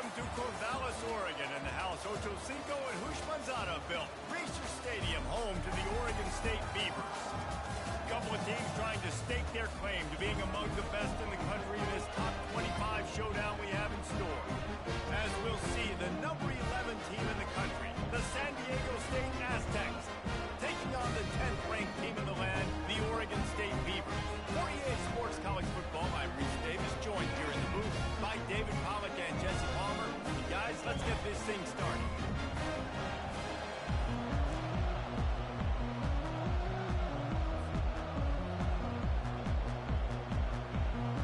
Welcome to Corvallis, Oregon, in the house Ocho Cinco and Hushmanzada built. Research Stadium, home to the Oregon State Beavers. A couple of teams trying to stake their claim to being among the best in the country in this top 25 showdown we have in store. As we'll see, the number 11 team in the country, the San Diego State Aztecs, taking on the 10th ranked team in the land, the Oregon State Beavers. For EA Sports College Football, I'm Reese Davis, joined here in the booth by David Pollack and Jesse Palmer. And guys, let's get this thing started.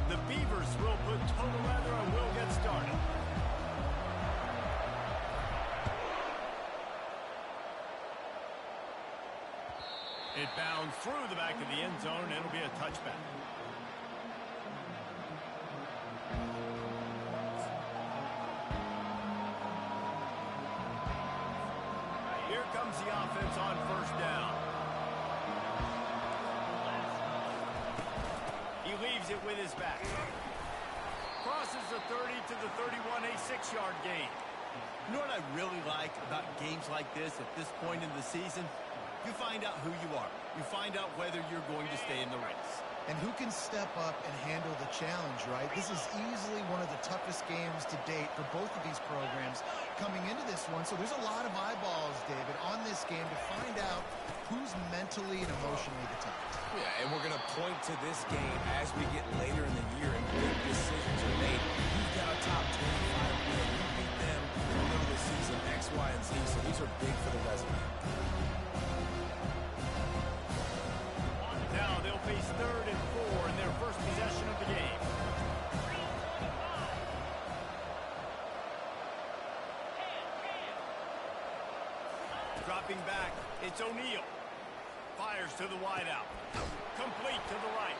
The Beavers will put total leather and we'll get started. It bounds through the back of the end zone, and it'll be a touchback. Here comes the offense on first down. He leaves it with his back. Crosses the 30 to the 31, a 6-yard gain. You know what I really like about games like this at this point in the season? You find out who you are. You find out whether you're going to stay in the race. And who can step up and handle the challenge, right? This is easily one of the toughest games to date for both of these programs coming into this one. So there's a lot of eyeballs, David, on this game to find out who's mentally and emotionally the toughest. Yeah, and we're going to point to this game as we get later in the year and big decisions are made. You've got a top 25 win. You beat them in the middle of the season, X, Y, and Z. So these are big for the resume. Now they'll face 3rd and 4 in their first possession of the game. Dropping back, it's O'Neal. Fires to the wideout. Complete to the right.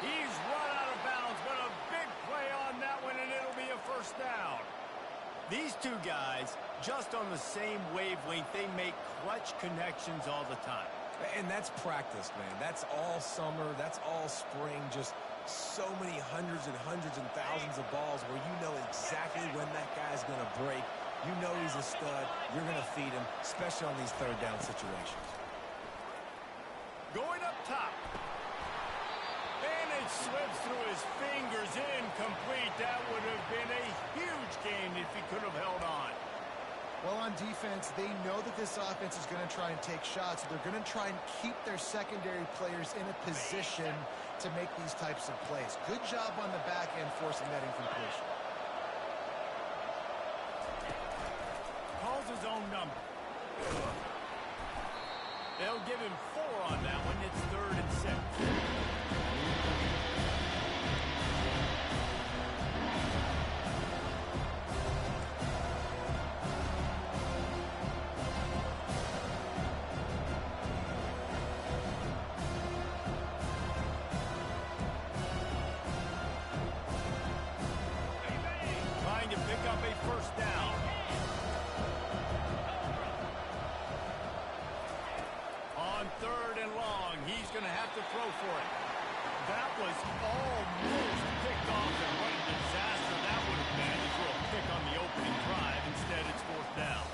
He's run out of bounds, but a big play on that one, and it'll be a first down. These two guys, just on the same wavelength, they make clutch connections all the time. And that's practice, man. That's all summer. That's all spring. Just so many hundreds and thousands of balls where you know exactly when that guy's going to break. You know he's a stud. You're going to feed him, especially on these third down situations. Going up top. And it slips through his fingers. Incomplete. That would have been a huge gain if he could have held on. Well, on defense, they know that this offense is going to try and take shots. So they're going to try and keep their secondary players in a position to make these types of plays. Good job on the back end forcing that incompletion. Calls his own number. They'll give him 4 on that one. It's 3rd and 6. Up a first down. On 3rd and long, he's going to have to throw for it. That was almost picked off, and what a disaster that would have been to throw a pick on the opening drive. Instead, it's 4th down.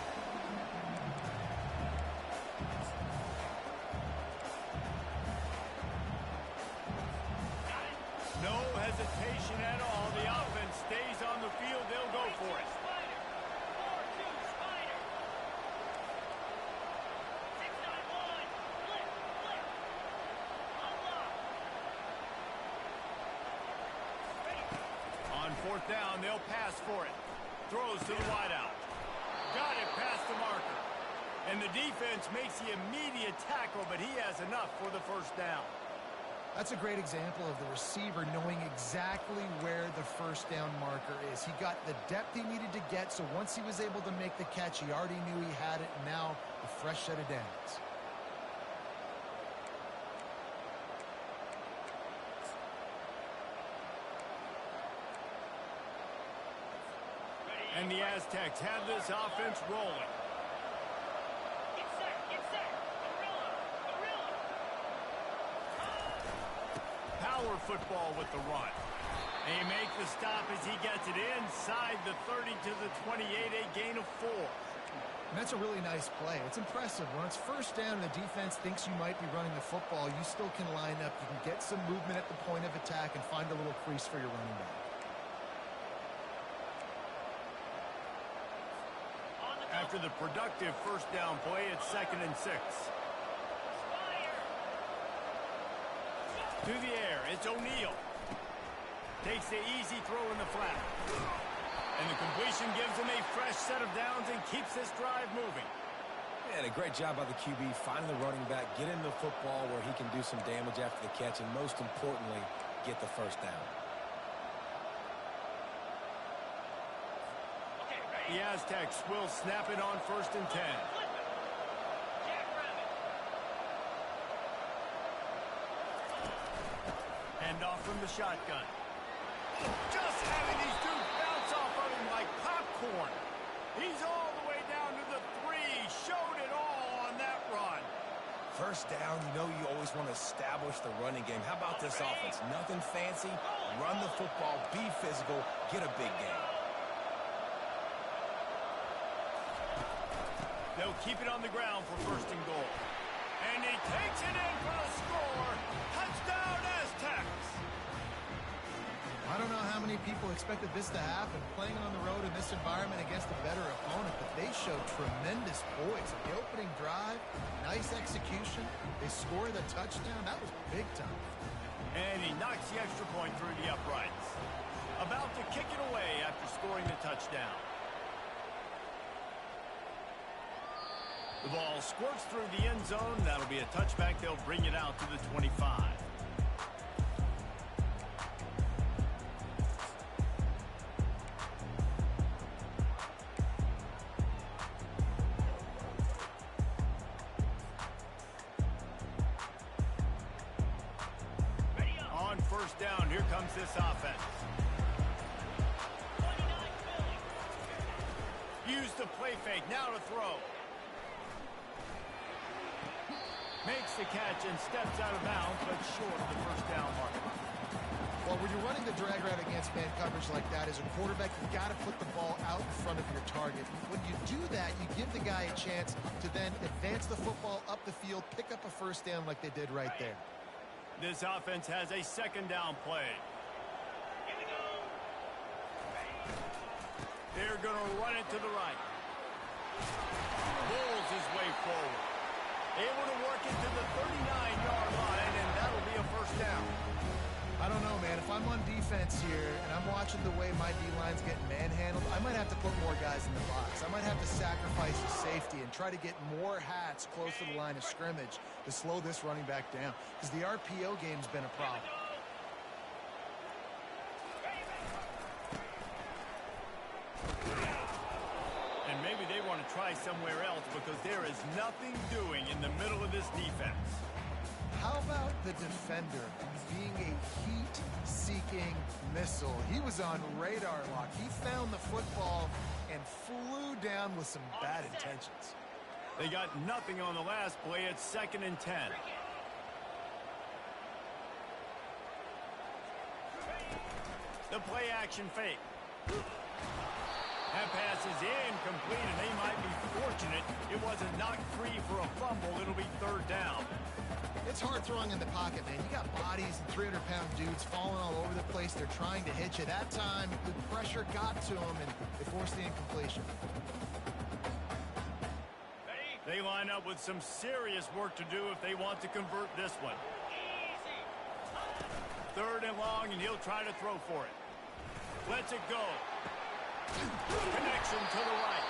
No hesitation at all. The offense stays on the field. They'll go for it. On 4th down, they'll pass for it. Throws to the wideout. Got it past the marker. And the defense makes the immediate tackle, but he has enough for the first down. That's a great example of the receiver knowing exactly where the first down marker is. He got the depth he needed to get, so once he was able to make the catch, he already knew he had it, and now a fresh set of downs. And the Aztecs have this offense rolling. Power football with the run. They make the stop as he gets it inside the 30 to the 28, a gain of 4. And that's a really nice play. It's impressive. When it's first down and the defense thinks you might be running the football, you still can line up. You can get some movement at the point of attack and find a little crease for your running back. After the productive first down play, it's 2nd and 6. To the air, it's O'Neal. Takes the easy throw in the flat. And the completion gives him a fresh set of downs and keeps this drive moving. And a great job by the QB, finding the running back, get in the football where he can do some damage after the catch, and most importantly, get the first down. The Aztecs will snap it on 1st and 10. Hand off from the shotgun. Just having these dudes bounce off of him like popcorn. He's all the way down to the 3. Showed it all on that run. First down, you know you always want to establish the running game. How about this offense? Nothing fancy. Run the football, be physical, get a big gain. They'll keep it on the ground for 1st and goal. And he takes it in for the score. Touchdown, Aztecs. I don't know how many people expected this to happen, playing on the road in this environment against a better opponent, but they showed tremendous poise. The opening drive, nice execution. They scored a touchdown. That was big time. And he knocks the extra point through the uprights. About to kick it away after scoring the touchdown. The ball squirts through the end zone. That'll be a touchback. They'll bring it out to the 25. On 1st down, here comes this offense. Use the play fake. Now to throw. Makes the catch and steps out of bounds, but short of the 1st down mark. Well, when you're running the drag route against man coverage like that, as a quarterback, you've got to put the ball out in front of your target. When you do that, you give the guy a chance to then advance the football up the field, pick up a 1st down like they did right there. This offense has a 2nd down play. They're going to run it to the right. Pulls his way forward. Able to work it to the 39-yard line, and that'll be a 1st down. I don't know, man. If I'm on defense here and I'm watching the way my D-line's getting manhandled, I might have to put more guys in the box. I might have to sacrifice the safety and try to get more hats close to the line of scrimmage to slow this running back down, because the RPO game's been a problem. And maybe they want to try somewhere else because there is nothing doing in the middle of this defense. How about the defender being a heat-seeking missile? He was on radar lock. He found the football and flew down with some bad intentions. They got nothing on the last play. It's 2nd and 10. The play action fake. That pass is incomplete, and they might be fortunate it wasn't knocked free for a fumble. It'll be 3rd down. It's hard throwing in the pocket, man. You got bodies and 300-pound dudes falling all over the place. They're trying to hit you. That time, the pressure got to them, and they forced the incompletion. They line up with some serious work to do if they want to convert this one. 3rd and long, and he'll try to throw for it. Lets it go. Connection to the right.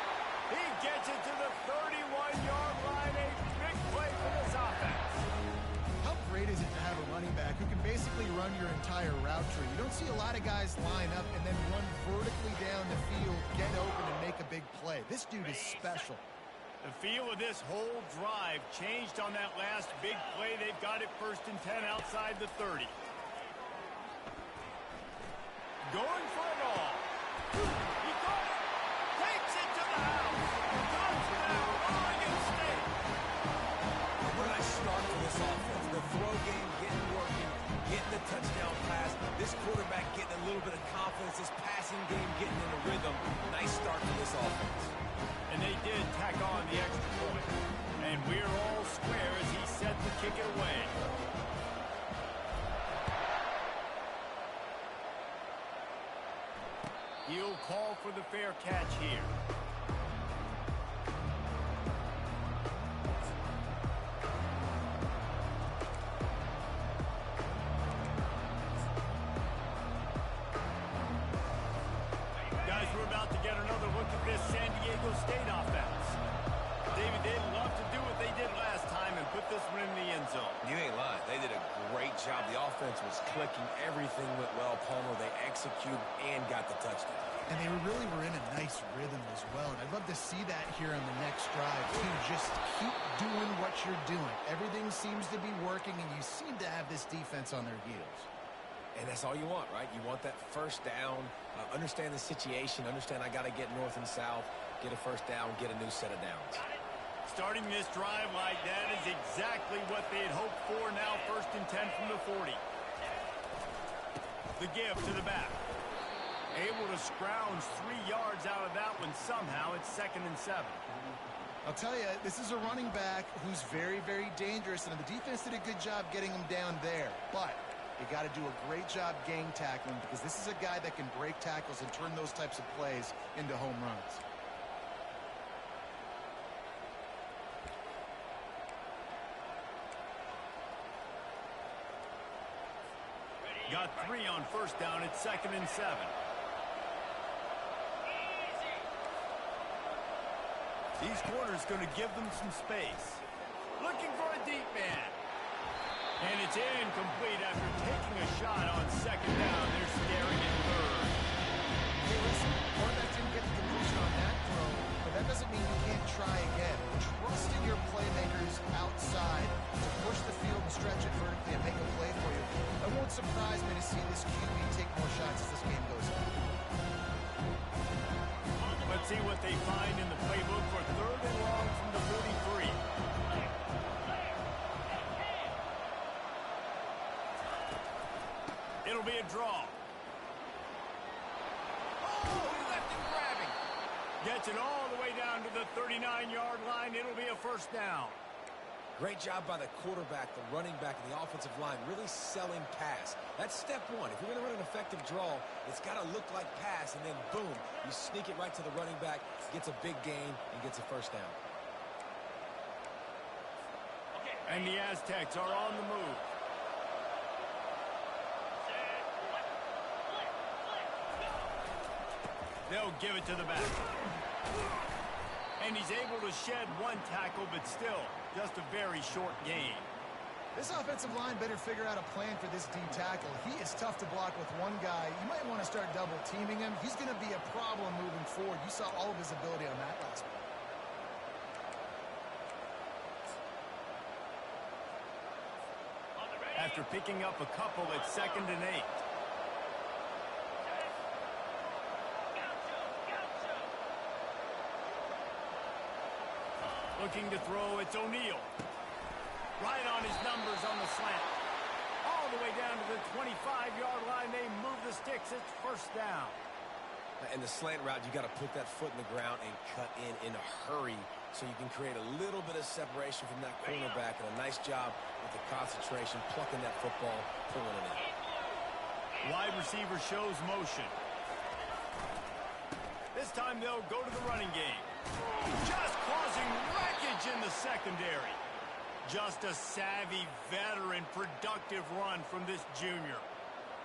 He gets it to the 31-yard line. A big play for this offense. How great is it to have a running back who can basically run your entire route tree? You don't see a lot of guys line up and then run vertically down the field, get open, and make a big play. This dude is special. The feel of this whole drive changed on that last big play. They've got it 1st and 10 outside the 30. Going for it all. He got it. Takes it to the house. Touchdown, Oregon State. What a nice start for this offense. The throw game getting working, getting the touchdown pass. This quarterback getting a little bit kick it away. He'll call for the fair catch here. Guys, we're about to get another look at this San Diego State offense. David, they'd love to do what they did last time and put this one in the end zone. You ain't lying. They did a great job. The offense was clicking. Everything went well. Palmer, they executed and got the touchdown. And they really were in a nice rhythm as well. And I'd love to see that here on the next drive, too. Just keep doing what you're doing. Everything seems to be working, and you seem to have this defense on their heels. And that's all you want, right? You want that first down, understand the situation, understand I got to get north and south, get a first down, get a new set of downs. Starting this drive like that is exactly what they had hoped for. Now 1st and 10 from the 40. The give to the back. Able to scrounge 3 yards out of that one somehow. It's 2nd and 7. I'll tell you, this is a running back who's very, very dangerous, and the defense did a good job getting him down there. But you got to do a great job gang tackling, because this is a guy that can break tackles and turn those types of plays into home runs. Got 3 on 1st down. It's 2nd and 7. These corners going to give them some space. Looking for a deep man. And it's incomplete after taking a shot on 2nd down. They're staring at 3rd. Hey, listen, quarterback didn't get the completion on that throw, but that doesn't mean you can't try again. Trust in your playmakers outside to push the field and stretch it vertically and make a play for you. It won't surprise me to see this QB take more shots as this game goes on. Let's see what they find in the playbook for 3rd and long from the 43. It'll be a draw. Oh, he left him grabbing. Gets it all the way down to the 39-yard line. It'll be a 1st down. Great job by the quarterback, the running back, and the offensive line really selling pass. That's step one. If you're going to run an effective draw, it's got to look like pass, and then boom, you sneak it right to the running back, gets a big gain, and gets a 1st down. And the Aztecs are on the move. They'll give it to the back. And he's able to shed 1 tackle, but still, just a very short gain. This offensive line better figure out a plan for this D tackle. He is tough to block with one guy. You might want to start double teaming him. He's going to be a problem moving forward. You saw all of his ability on that last one. After picking up a couple, it's 2nd and 8. Looking to throw, it's O'Neal. Right on his numbers on the slant. All the way down to the 25-yard line. They move the sticks. It's 1st down. In the slant route, you got to put that foot in the ground and cut in a hurry so you can create a little bit of separation from that cornerback, and a nice job with the concentration, plucking that football, pulling it in. Wide receiver shows motion. This time they'll go to the running game. Just causing wreckage in the secondary. Just a savvy, veteran, productive run from this junior.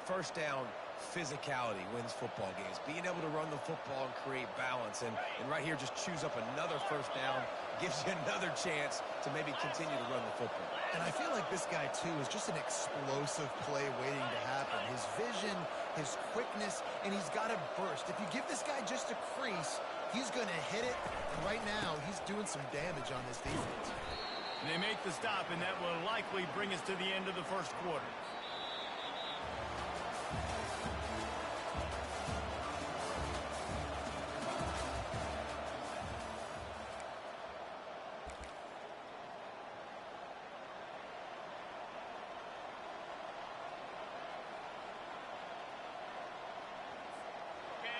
1st down, physicality wins football games. Being able to run the football and create balance. And right here, just choose up another 1st down. Gives you another chance to maybe continue to run the football. And I feel like this guy, too, is just an explosive play waiting to happen. His vision, his quickness, and he's got to burst. If you give this guy just a crease, he's going to hit it. And right now, he's doing some damage on this defense. And they make the stop, and that will likely bring us to the end of the 1st quarter.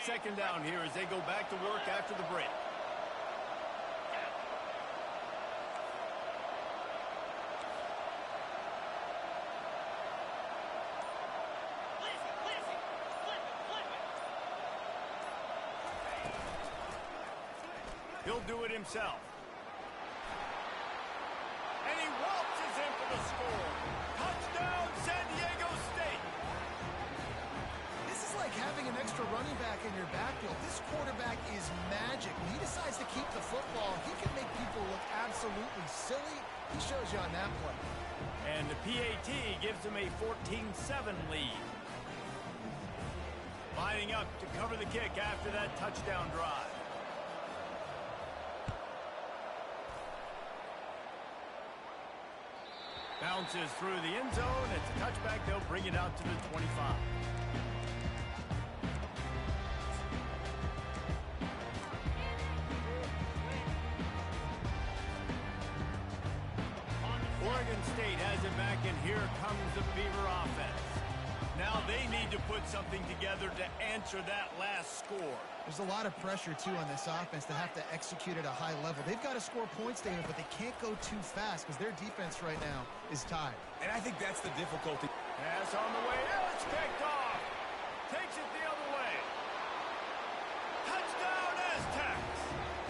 Second down here as they go back to work after the break. He'll do it himself. And he waltzes in for the score. Touchdown, San Diego State. This is like having an extra running back in your backfield. This quarterback is magic. When he decides to keep the football, he can make people look absolutely silly. He shows you on that play. And the PAT gives him a 14-7 lead. Lining up to cover the kick after that touchdown drive. Bounces through the end zone. It's a touchback. They'll bring it out to the 25. Oregon State has it back, and here comes the Beaver offense. Now they need to put something together to answer that last score. There's a lot of pressure, too, on this offense to have to execute at a high level. They've got to score points, David, but they can't go too fast because their defense right now is tied. And I think that's the difficulty. Pass on the way. It's picked off. Takes it the other way. Touchdown, Aztecs.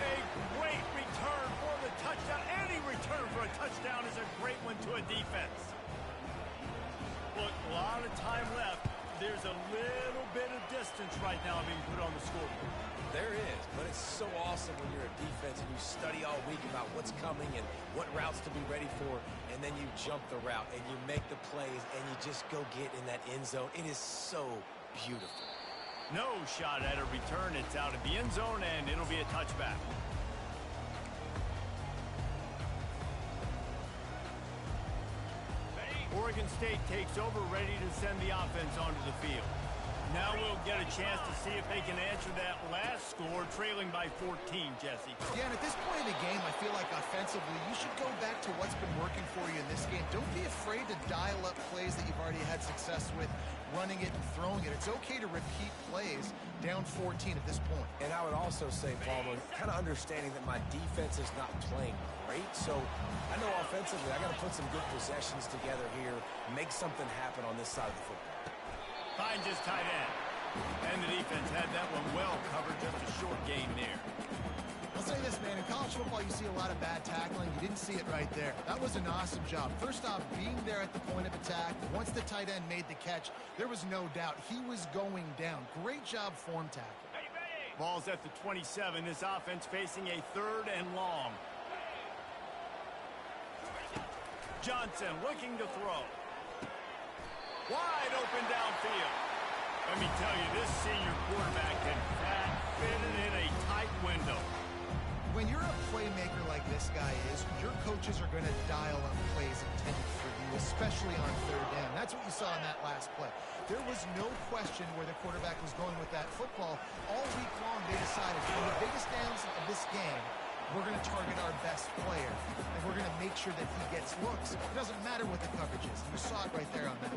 A great return for the touchdown. Any return for a touchdown is a great one to a defense. Look, a lot of time left. There's a little bit of distance right now being put on the scoreboard. There is, but it's so awesome when you're a defense and you study all week about what's coming and what routes to be ready for, and then you jump the route and you make the plays and you just go get in that end zone. It is so beautiful. No shot at a return. It's out of the end zone, and it'll be a touchback. Oregon State takes over, ready to send the offense onto the field. Now we'll get a chance to see if they can answer that last score, trailing by 14, Jesse. Yeah, and at this point in the game, I feel like offensively, you should go back to what's been working for you in this game. Don't be afraid to dial up plays that you've already had success with, running it and throwing it. It's okay to repeat plays down 14 at this point. And I would also say, Palmer, kind of understanding that my defense is not playing great, so I know offensively I got to put some good possessions together here, make something happen on this side of the football. Finds his tight end. And the defense had that one well covered, just a short gain there. I'll say this, man. In college football, you see a lot of bad tackling. You didn't see it right there. That was an awesome job. First off, being there at the point of attack. Once the tight end made the catch, there was no doubt he was going down. Great job form tackle. Ball's at the 27. This offense facing a 3rd and long. Johnson looking to throw. Wide open downfield. Let me tell you, this senior quarterback can fit it in a tight window. When you're a playmaker like this guy is, your coaches are going to dial up plays intended for you, especially on 3rd down. That's what you saw in that last play. There was no question where the quarterback was going with that football. All week long, they decided, for the biggest downs of this game, we're going to target our best player, and we're going to make sure that he gets looks. It doesn't matter what the coverage is. You saw it right there on that.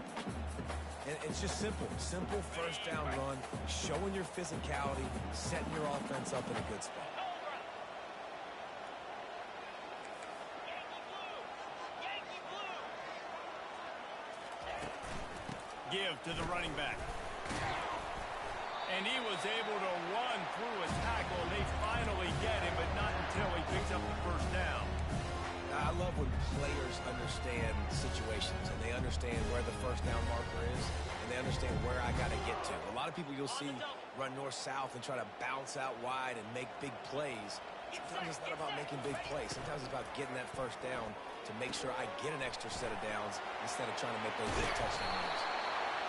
And it's just simple. Simple first down run, showing your physicality, setting your offense up in a good spot. Give to the running back. And he was able to run through a tackle. They finally get him, but not until he picks up the first down. I love when players understand situations and they understand where the first down marker is and they understand where I got to get to. A lot of people you'll see run north-south and try to bounce out wide and make big plays. Sometimes it's not about making big plays. Sometimes it's about getting that first down to make sure I get an extra set of downs instead of trying to make those big touchdowns.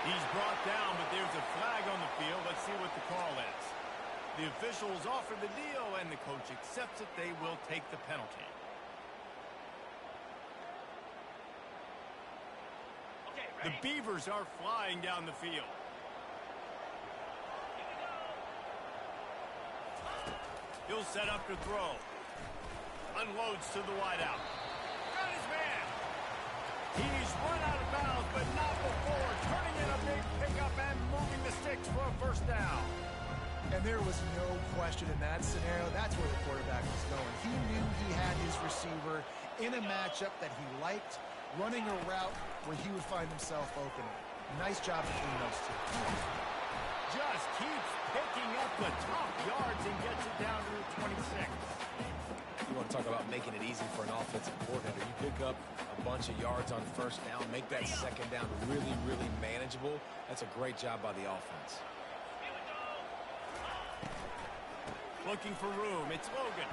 He's brought down, but there's a flag on the field. Let's see what the call is. The officials offer the deal, and the coach accepts it. They will take the penalty. The Beavers are flying down the field. He'll set up to throw. Unloads to the wideout. Got his man. He's run out of bounds, but not before. Turning in a big pickup and moving the sticks for a first down. And there was no question in that scenario. That's where the quarterback was going. He knew he had his receiver in a matchup that he liked, running a route where he would find himself open. Nice job between those two. Just keeps picking up the top yards and gets it down to the 26. talk about making it easy for an offensive coordinator. You pick up a bunch of yards on first down, make that second down really, really manageable. That's a great job by the offense. Looking for room. It's Logan.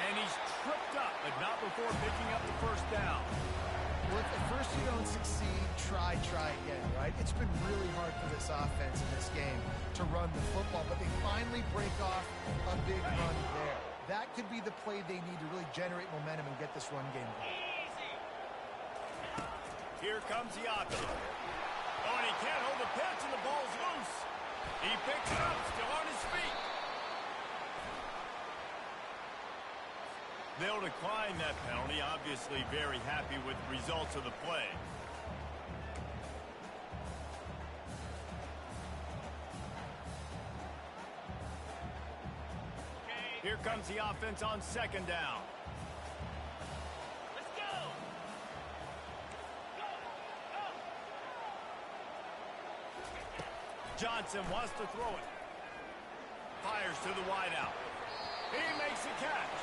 And he's tripped up, but not before picking up the first down. Well, if at first you don't succeed, try again, right? It's been really hard for this offense in this game to run the football, but they finally break off a big run there. That could be the play they need to really generate momentum and get this run game going. Here comes Iaco. Oh, and he can't hold the pitch, and the ball's loose. He picks it up, still on his feet. They'll decline that penalty, obviously very happy with the results of the play. Here comes the offense on second down. Let's go! Johnson wants to throw it. Fires to the wideout. He makes the catch.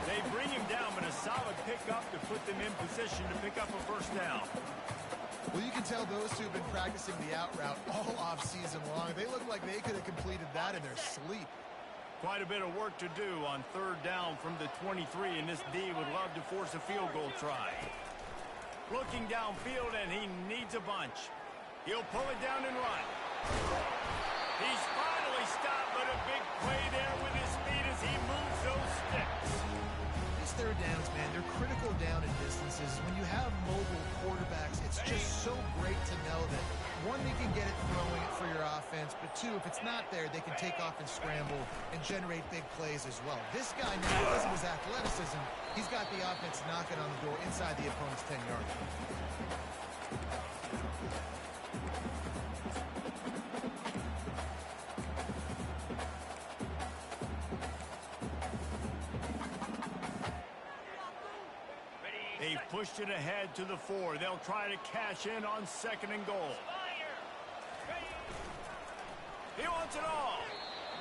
They bring him down, but a solid pickup to put them in position to pick up a first down. Well, you can tell those two have been practicing the out route all off-season long. They look like they could have completed that in their sleep. Quite a bit of work to do on third down from the 23, and this D would love to force a field goal try. Looking downfield, and he needs a bunch. He'll pull it down and run. He's finally stopped, but a big play there with his speed as he moves those sticks. These third downs, man, they're critical down in distances. When you have mobile quarterbacks, it's just so great to know that, one, they can get it throwing it for your offense, but two, if it's not there, they can take off and scramble and generate big plays as well. This guy now, because of his athleticism, he's got the offense knocking on the door inside the opponent's 10-yard line. They've pushed it ahead to the 4. They'll try to cash in on second and goal. He wants it all.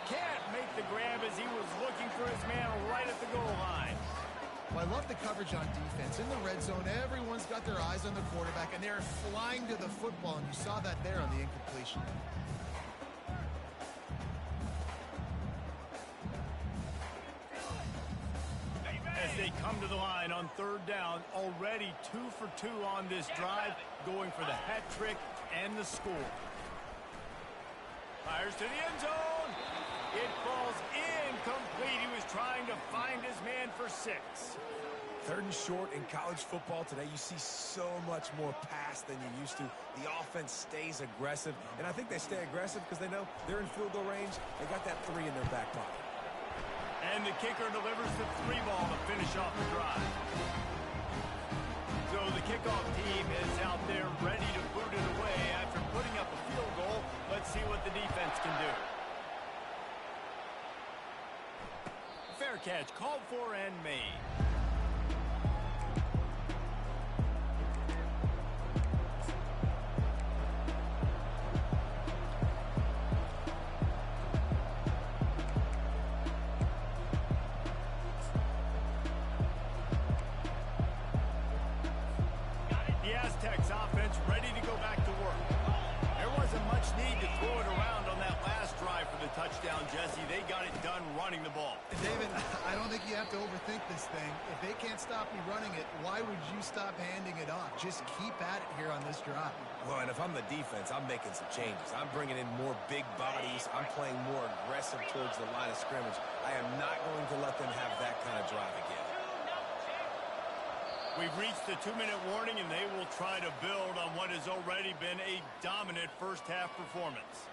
Can't make the grab as he was looking for his man right at the goal line. Well, I love the coverage on defense. In the red zone, everyone's got their eyes on the quarterback, and they're flying to the football, and you saw that there on the incompletion. As they come to the line on third down, already 2 for 2 on this drive, going for the hat trick and the score. Fires to the end zone. It falls incomplete. He was trying to find his man for 6. Third and short in college football today, you see so much more pass than you used to. The offense stays aggressive, and I think they stay aggressive because they know they're in field goal range. They got that 3 in their back pocket. And the kicker delivers the 3 ball to finish off the drive. So the kickoff team is out there ready to boot it away after putting up a field goal. Let's see what the defense can do. Fair catch called for and made. Touchdown, Jesse. They got it done running the ball. David, I don't think you have to overthink this thing. If they can't stop me running it, why would you stop handing it off? Just keep at it here on this drive. Well, and if I'm the defense, I'm making some changes. I'm bringing in more big bodies. I'm playing more aggressive towards the line of scrimmage. I am not going to let them have that kind of drive again. We've reached the 2-minute warning, and they will try to build on what has already been a dominant first-half performance.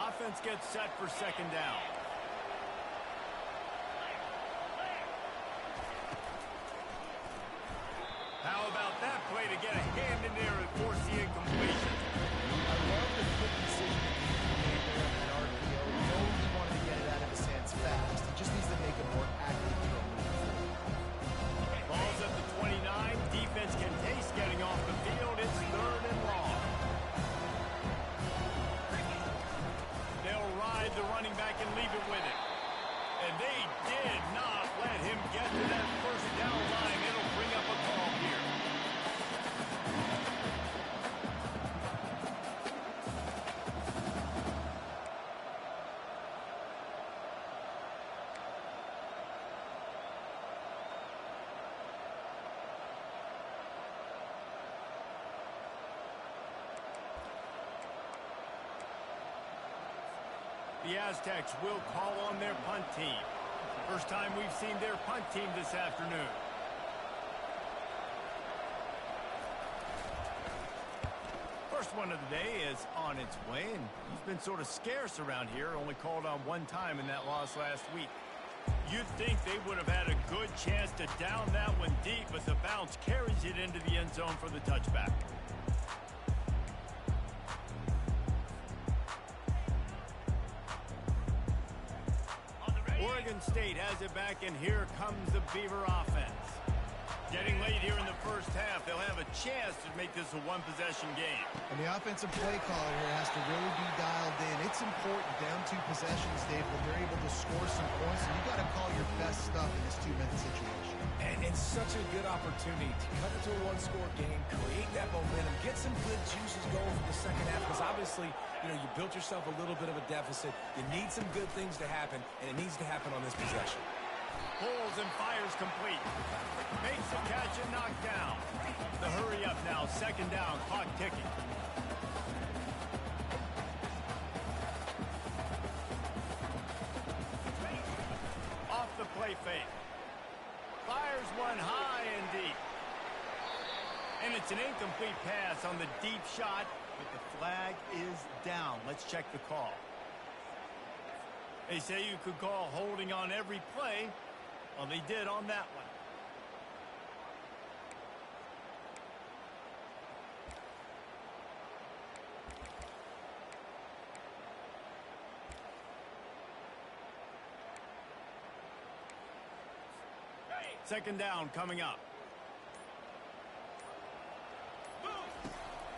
Offense gets set for second down. How about that play to get a hand in there and force the incompletion? I love the quick decision there on that RPO. He knows he wanted to get it out of his hands fast. He just needs to make a more active throw. Ball's at the 29. Defense can taste getting off the field. It's third and long. And they did not let him get to that first down line. It'll bring up a call here. The Aztecs will call on their punt team. First time we've seen their punt team this afternoon. First one of the day is on its way, and he's been sort of scarce around here, only called on one time in that loss last week. You'd think they would have had a good chance to down that one deep, but the bounce carries it into the end zone for the touchback. Oregon State has it back, and here comes the Beaver offense. Getting late here in the first half, they'll have a chance to make this a one-possession game. And the offensive play caller here has to really be dialed in. It's important down 2 possessions, Dave, when they're able to score some points. So you got to call your best stuff in this 2-minute situation. And it's such a good opportunity to cut into a one-score game, create that momentum, get some good juices going for the second half, because obviously, you built yourself a little bit of a deficit. You need some good things to happen, and it needs to happen on this possession. Pulls and fires complete. Makes the catch and knocked down. The hurry up now, second down, clock ticking. Off the play fake. Fires one high and deep. And it's an incomplete pass on the deep shot, but the flag is down. Let's check the call. They say you could call holding on every play. Well, they did on that one. Second down coming up.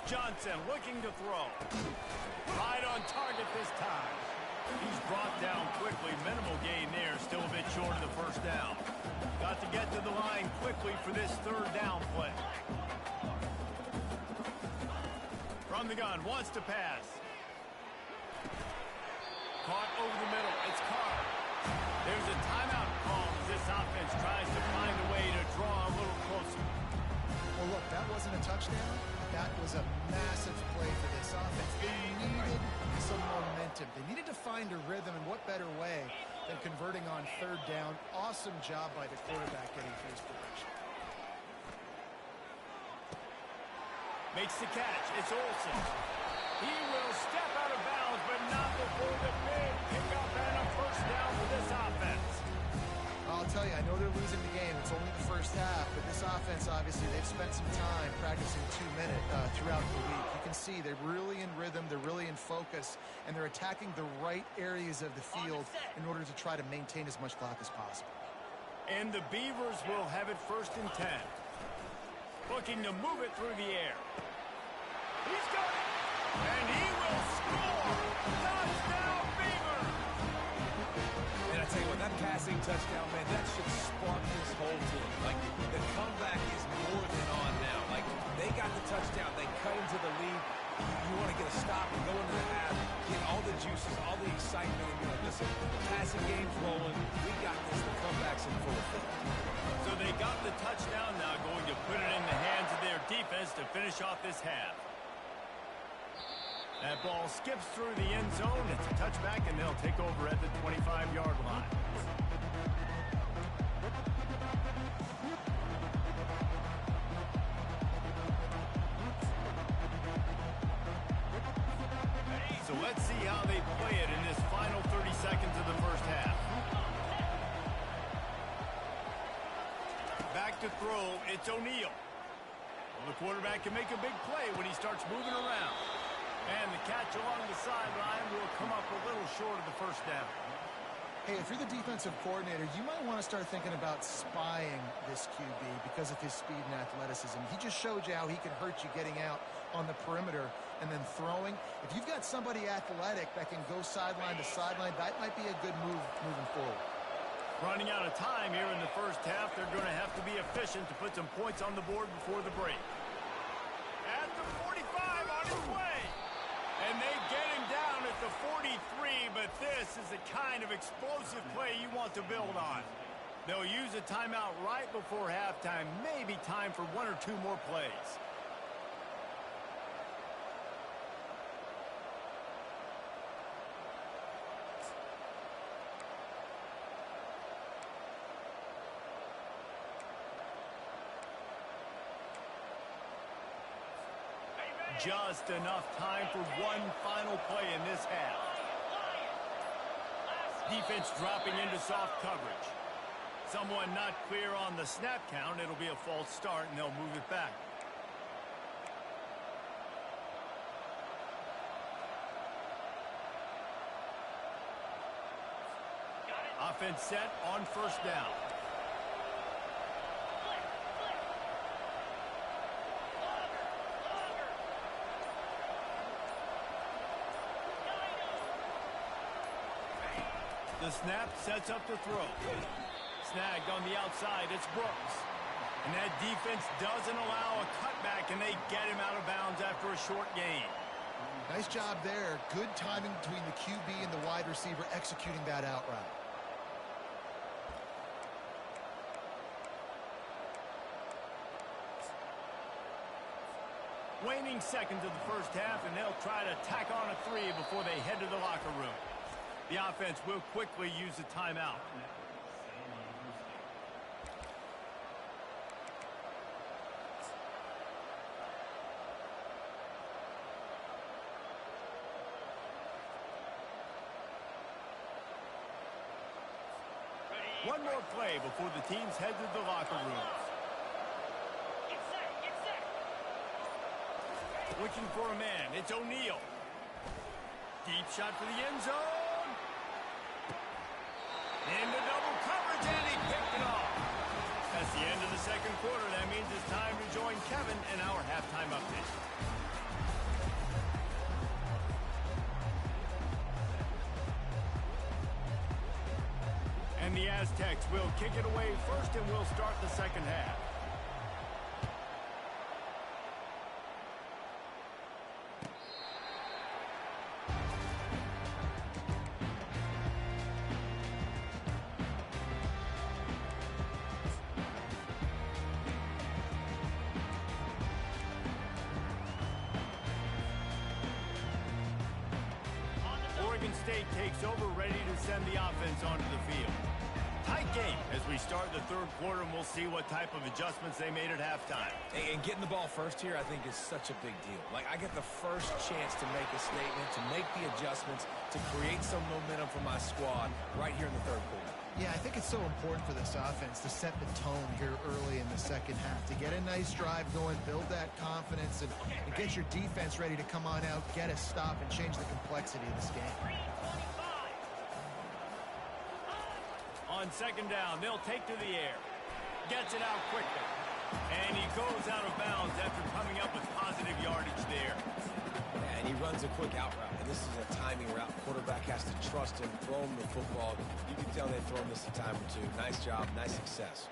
Johnson looking to throw. Right on target this time. He's brought down quickly. Minimal gain there. Still a bit short of the first down. Got to get to the line quickly for this third down play. From the gun. Wants to pass. Caught over the middle. It's Carr. There's a timeout call as this offense tries to find a way to draw a little closer. Well, look, that wasn't a touchdown. That was a massive play for this offense. They needed some momentum. They needed to find a rhythm, and what better way than converting on third down. Awesome job by the quarterback getting through his progression. Makes the catch. It's Olsen. He will step out of bounds, but not before the big pickup and a first down for this offense. I'll tell you, I know they're losing the game. It's only the first half, but this offense, obviously, they've spent some time practicing 2-minute throughout the week. You can see they're really in rhythm, they're really in focus, and they're attacking the right areas of the field in order to try to maintain as much clock as possible. And the Beavers will have it first and 10. Looking to move it through the air. He's got it! And he will score! Touchdown, Beaver! And I tell you what, that passing touchdown, man, that should spark this whole team. Like, the comeback is more than on now. Like, they got the touchdown. They cut into the lead. You want to get a stop and go into the half, get all the juices, all the excitement, and be like, listen, the passing game's rolling. We got this. The comeback's in full effect. So they got the touchdown, now going to put it in the hands of their defense to finish off this half. That ball skips through the end zone. It's a touchback, and they'll take over at the 25-yard line. So let's see how they play it in this final 30 seconds of the first half. Back to throw, it's O'Neal. Well, the quarterback can make a big play when he starts moving around. And the catch along the sideline will come up a little short of the first down. Hey, if you're the defensive coordinator, you might want to start thinking about spying this QB because of his speed and athleticism. He just showed you how he can hurt you getting out on the perimeter and then throwing. If you've got somebody athletic that can go sideline to sideline, that might be a good move moving forward. Running out of time here in the first half, they're going to have to be efficient to put some points on the board before the break. At the 45, on his way. And they get him down at the 43, but this is the kind of explosive play you want to build on. They'll use a timeout right before halftime, maybe time for one or two more plays. Just enough time for one final play in this half. Defense dropping into soft coverage. Someone not clear on the snap count. It'll be a false start, and they'll move it back. Offense set on first down. The snap sets up the throw. Snagged on the outside, it's Brooks. And that defense doesn't allow a cutback, and they get him out of bounds after a short gain. Nice job there. Good timing between the QB and the wide receiver executing that out route. Waning seconds of the first half, and they'll try to tack on a 3 before they head to the locker room. The offense will quickly use a timeout. One more play before the teams head to the locker rooms. Looking for a man, it's O'Neal. Deep shot for the end zone. Into double coverage, and he picked it off. That's the end of the second quarter. That means it's time to join Kevin in our halftime update. And the Aztecs will kick it away first, and we'll start the second half. Oregon State takes over, ready to send the offense onto the field. Tight game as we start the third quarter, and we'll see what type of adjustments they made at halftime. And getting the ball first here, I think, is such a big deal. Like, I get the first chance to make a statement, to make the adjustments, to create some momentum for my squad right here in the third quarter. Yeah, I think it's so important for this offense to set the tone here early in the second half, to get a nice drive going, build that confidence, and get your defense ready to come on out, get a stop, and change the complexity of this game. On second down, they'll take to the air. Gets it out quickly. And he goes out of bounds after coming up with positive yardage there. Yeah, and he runs a quick out route, and this is a timing route. Quarterback has to trust him, throw him the football. You can tell they've thrown this a time or two. Nice job, nice success.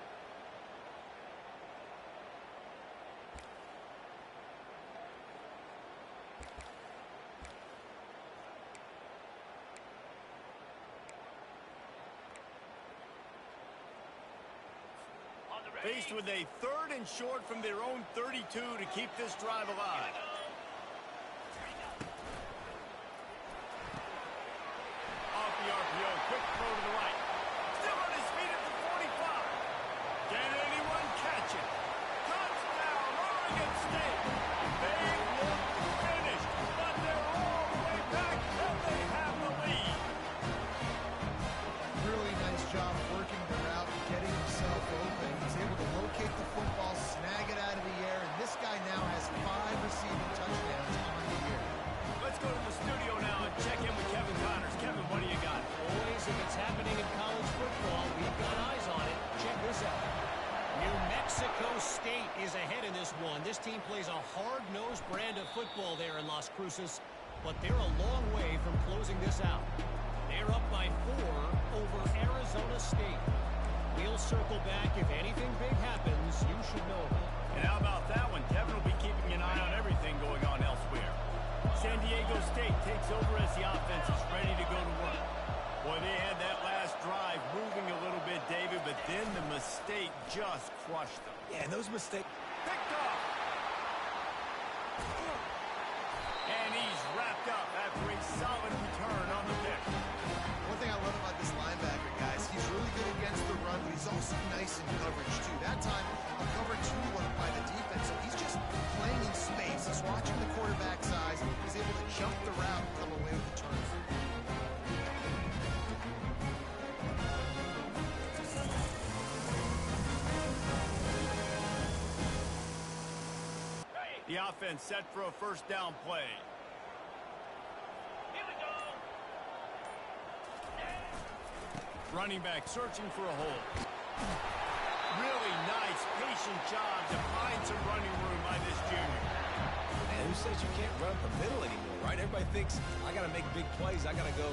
Faced with a third and short from their own 32 to keep this drive alive. Off the RPO, quick throw to the right. Still on his feet at the 45. Can anyone catch it? Touchdown, Oregon State. They look finished, but they're all the way back, and they have the lead. Really nice job working the route and getting himself open. He's able to locate the football, snag it out of the air, and this guy now has 5 receiving touchdowns on the year. Let's go to the studio now and check in with Kevin Connors. Kevin, what do you got? Boys, if it's happening in college football, we've got eyes on it. Check this out. New Mexico State is ahead in this one. This team plays a hard-nosed brand of football there in Las Cruces, but they're a long way from closing this out. They're up by 4 over Arizona State. We'll circle back. If anything big happens, you should know about it. And how about that one? Kevin will be keeping an eye on everything going on elsewhere. San Diego State takes over as the offense is ready to go to work. Boy, they had that last drive moving a little bit, David, but then the mistake just crushed them. Yeah, and those mistakes. Picked off. And he's wrapped up after a solid return on the pick. One thing I love about this linebacker, guys, he's really good against the run, but he's also nice in coverage, too. That time, a cover 2 look by the defense, so he's just playing in space. He's watching the quarterback's eyes. He's able to jump the route and come away with the turnover. The offense set for a first down play. Here we go. Running back searching for a hole. Really nice, patient job to find some running room by this junior. Man, who says you can't run up the middle anymore, right? Everybody thinks, I got to make big plays. I got to go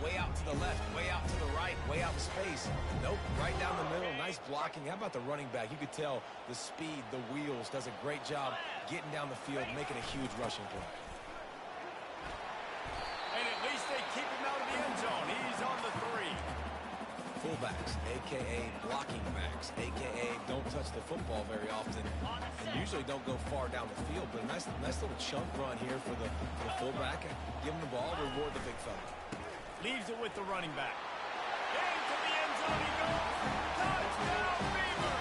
way out to the left, way out to the right, way out in space. Nope, right down the middle, nice blocking. How about the running back? You could tell the speed, the wheels, does a great job getting down the field, making a huge rushing play. And at least they keep him out of the end zone. He's on the 3. Fullbacks, a.k.a. blocking backs, a.k.a. don't touch the football very often and usually don't go far down the field. But a nice little chunk run here for the fullback. Give him the ball, reward the big fella. Leaves it with the running back. Into the end zone he goes. Touchdown, Beaver!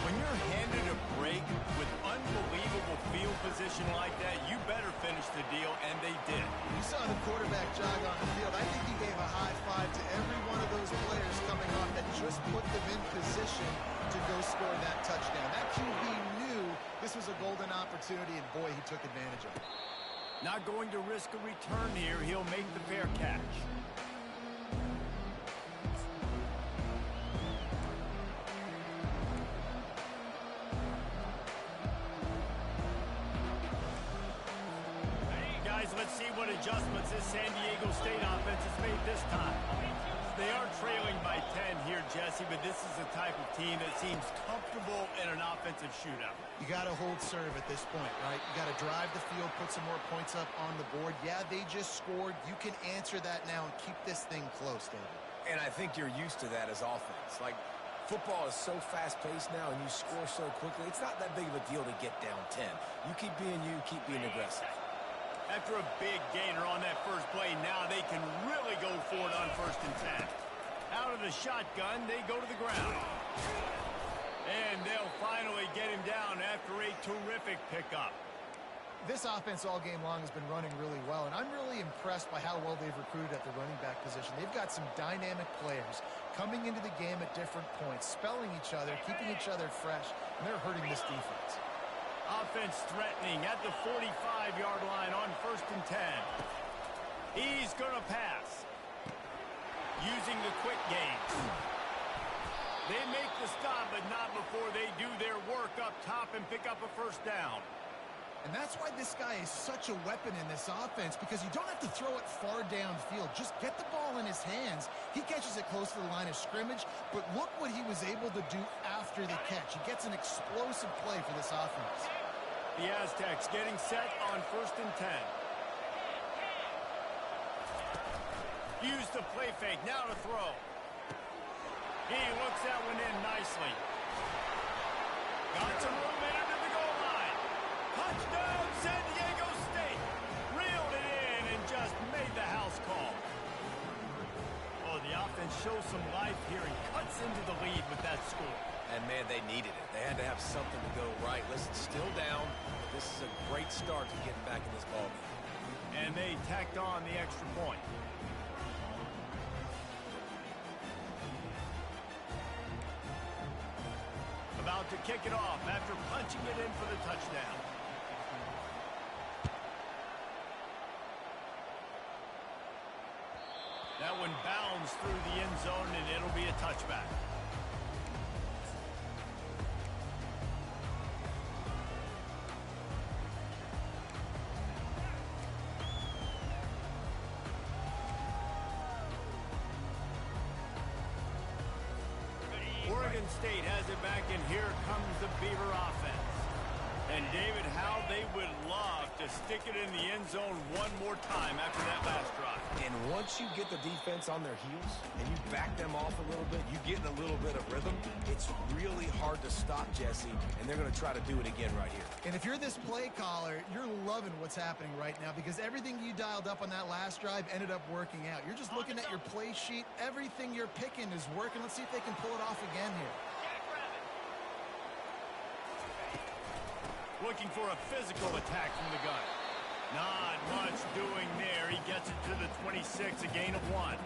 When you're handed a break with unbelievable field position like that, you better finish the deal, and they did. You saw the quarterback jog on the field. I think he gave a high five to every one of those players coming off that just put them in position to go score that touchdown. That QB knew this was a golden opportunity, and boy, he took advantage of it. Not going to risk a return here. He'll make the fair catch. Guys, let's see what adjustments this San Diego State offense has made this time. They are trailing by 10 here, Jesse, but this is the type of team that seems comfortable in an offensive shootout. You got to hold serve at this point, right? You got to drive the field, put some more points up on the board. Yeah, they just scored. You can answer that now and keep this thing close, David. And I think you're used to that as offense. Like, football is so fast-paced now and you score so quickly, it's not that big of a deal to get down 10. You keep being you, keep being aggressive. After a big gainer on that first play, now they can really go for it on 1st and 10. Out of the shotgun, they go to the ground. And they'll finally get him down after a terrific pickup. This offense all game long has been running really well, and I'm really impressed by how well they've recruited at the running back position. They've got some dynamic players coming into the game at different points, spelling each other, keeping each other fresh, and they're hurting this defense. Offense threatening at the 45-yard line on 1st and 10. He's going to pass. Using the quick game. They make the stop, but not before they do their work up top and pick up a 1st down. And that's why this guy is such a weapon in this offense, because you don't have to throw it far downfield. Just get the ball in his hands. He catches it close to the line of scrimmage, but look what he was able to do after the catch. He gets an explosive play for this offense. The Aztecs getting set on 1st and 10. Use the play fake, now to throw. He looks that one in nicely. Got some room in under the goal line. Touchdown, San Diego State. Reeled it in and just made the house call. Oh, the offense shows some life here and cuts into the lead with that score. And, man, they needed it. They had to have something to go right. Listen, still down. This is a great start to getting back in this ballgame. And they tacked on the extra point. About to kick it off after punching it in for the touchdown. That one bounds through the end zone, and it'll be a touchback. State has it back, and here comes the Beaver offense. And, David, how they would love to stick it in the end zone one more time after that last drive. And once you get the defense on their heels and you back them off a little bit, you get in a little bit of rhythm, it's really hard to stop, Jesse, and they're going to try to do it again right here. And if you're this play caller, you're loving what's happening right now because everything you dialed up on that last drive ended up working out. You're just looking at your play sheet. Everything you're picking is working. Let's see if they can pull it off again here. Looking for a physical attack from the gun. Not much doing there. He gets it to the 26, a gain of 1.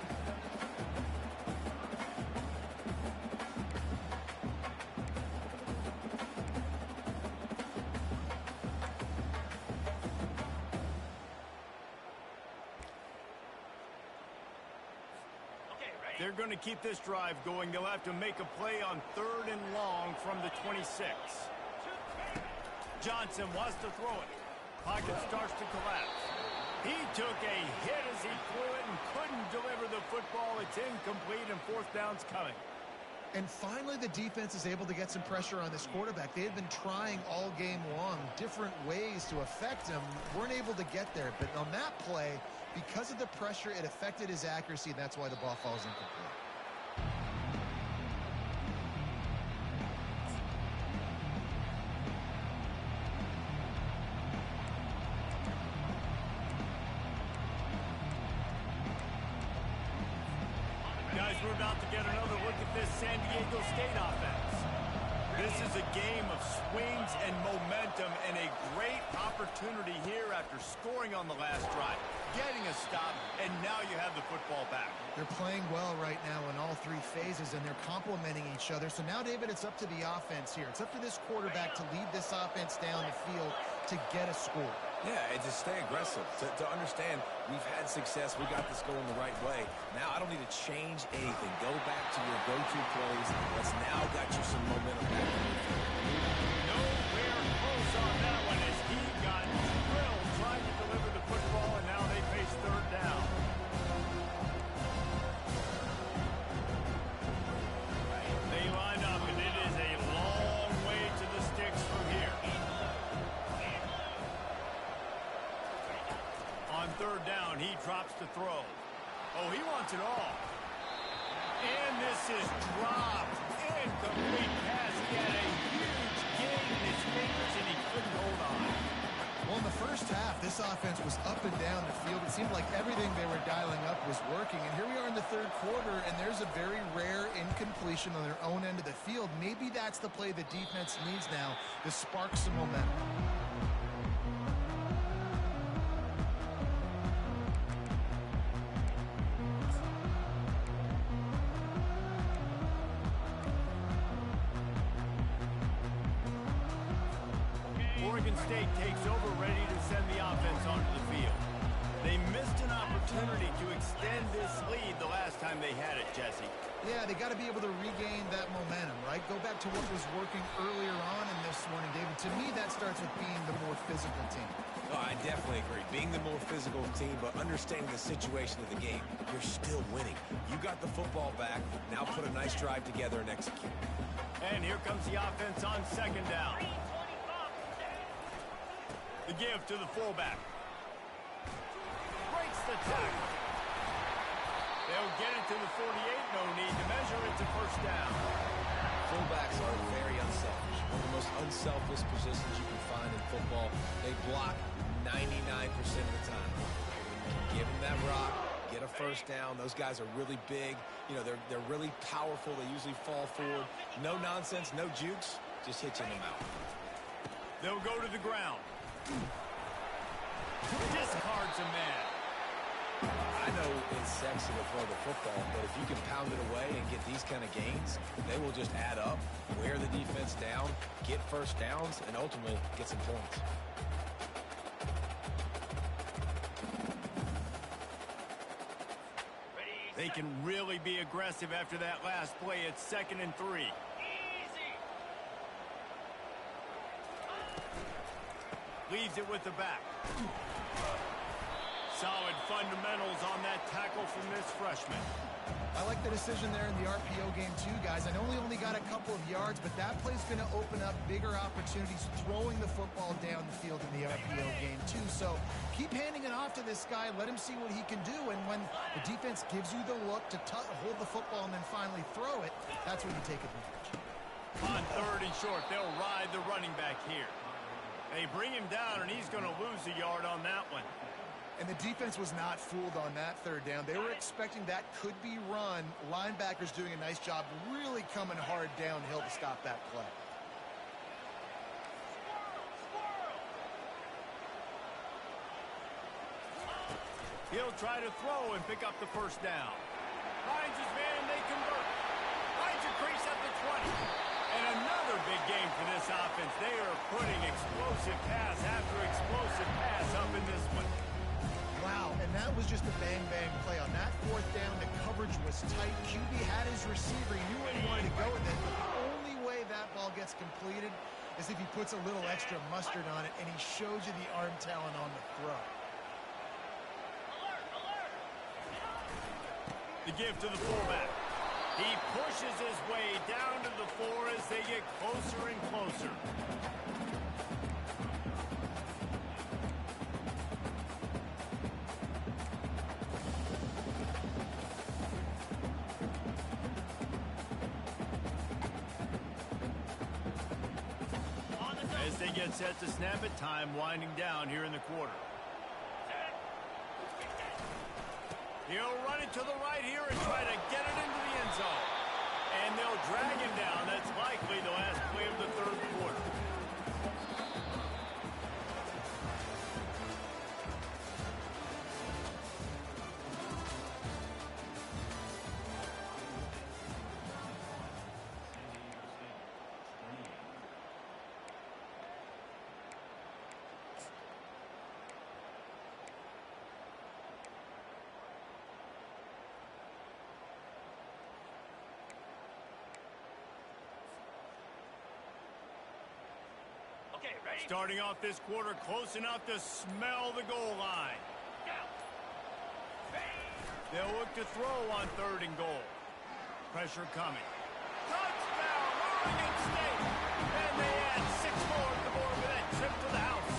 They're going to keep this drive going. They'll have to make a play on 3rd and long from the 26. Johnson wants to throw it. Pocket starts to collapse. He took a hit as he threw it and couldn't deliver the football. It's incomplete, and 4th down's coming. And finally, the defense is able to get some pressure on this quarterback. They had been trying all game long different ways to affect him. Weren't able to get there. But on that play, because of the pressure, it affected his accuracy, and that's why the ball falls incomplete. Guys, we're about to get another look at this San Diego State offense. This is a game of swings and momentum and a great opportunity here after scoring on the last drive, getting a stop, and now you have the football back. They're playing well right now in all 3 phases, and they're complementing each other. So now, David, it's up to the offense here. It's up to this quarterback to lead this offense down the field to get a score. Yeah, and to stay aggressive, to understand we've had success, we got this going the right way. Now I don't need to change anything. Go back to your go-to plays. Let's now got you some momentum back in your field. Nowhere close on that one as he got drilled trying to deliver the football, and now they face 3rd down. They line up, and it is a long way to the sticks from here. On 3rd down, he drops to throw. Oh, he wants it all. And this is dropped. Incomplete pass. He had a huge gain in his fingers, and he couldn't hold on. Well, in the first half, this offense was up and down the field. It seemed like everything they were dialing up was working. And here we are in the 3rd quarter, and there's a very rare incompletion on their own end of the field. Maybe that's the play the defense needs now to spark some momentum. Oregon State takes over, ready to send the offense onto the field. They missed an opportunity to extend this lead the last time they had it, Jesse. Yeah, they got to be able to regain that momentum, right? Go back to what was working earlier on in this one. And, David, to me, that starts with being the more physical team. Oh, I definitely agree. Being the more physical team, but understanding the situation of the game, you're still winning. You got the football back. Now put a nice drive together and execute. And here comes the offense on 2nd down. The give to the fullback. Breaks the tackle. They'll get it to the 48. No need to measure. It's a 1st down. Fullbacks are very unselfish. One of the most unselfish positions you can find in football. They block 99% of the time. When you give them that rock, get a 1st down. Those guys are really big. You know, they're really powerful. They usually fall forward. No nonsense, no jukes. Just hit you in the mouth. They'll go to the ground. Discards a man. I know it's sexy to throw the football, but if you can pound it away and get these kind of gains, they will just add up, wear the defense down, get 1st downs, and ultimately get some points. They can really be aggressive after that last play. It's 2nd and 3. Leaves it with the back. Solid fundamentals on that tackle from this freshman. I like the decision there in the RPO game too, guys. I know he only got a couple of yards, but that play's going to open up bigger opportunities throwing the football down the field in the RPO game too. So keep handing it off to this guy. Let him see what he can do. And when the defense gives you the look to hold the football and then finally throw it, that's when you take advantage. On 3rd and short, they'll ride the running back here. They bring him down, and he's going to lose a yard on that one. And the defense was not fooled on that 3rd down. They were expecting that could be run. Linebackers doing a nice job really coming hard downhill to stop that play. He'll try to throw and pick up the 1st down. Finds his man, and they convert. Finds a crease at the 20. And another big game for this offense. They are putting explosive pass after explosive pass up in this one. Wow, and that was just a bang-bang play. On that 4th down, the coverage was tight. QB had his receiver. He knew where he wanted to go with it. But the only way that ball gets completed is if he puts a little extra mustard on it, and he shows you the arm talent on the throw. The give to the fullback. He pushes his way down to the 4 as they get closer and closer. As they get set to snap it, time winding down here in the quarter. He'll run it to the right here and try to get it into the end zone. And they'll drag him down. That's likely the last play of the 3rd quarter. Starting off this quarter close enough to smell the goal line. They'll look to throw on 3rd and goal. Pressure coming. Touchdown, Oregon State! And they add 6 more to the board with that trip to the house.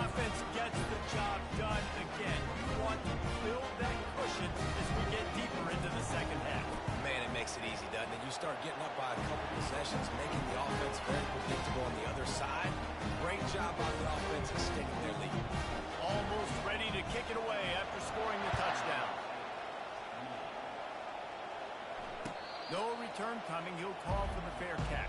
Offense gets the job done again. You want to build that cushion as we get deeper into the 2nd half. Man, it makes it easy, doesn't it? You start getting up by a couple possessions, making the offense very predictable on the other side. Great job by the offense extending their lead. Almost ready to kick it away after scoring the touchdown. No return coming. He'll call for the fair catch.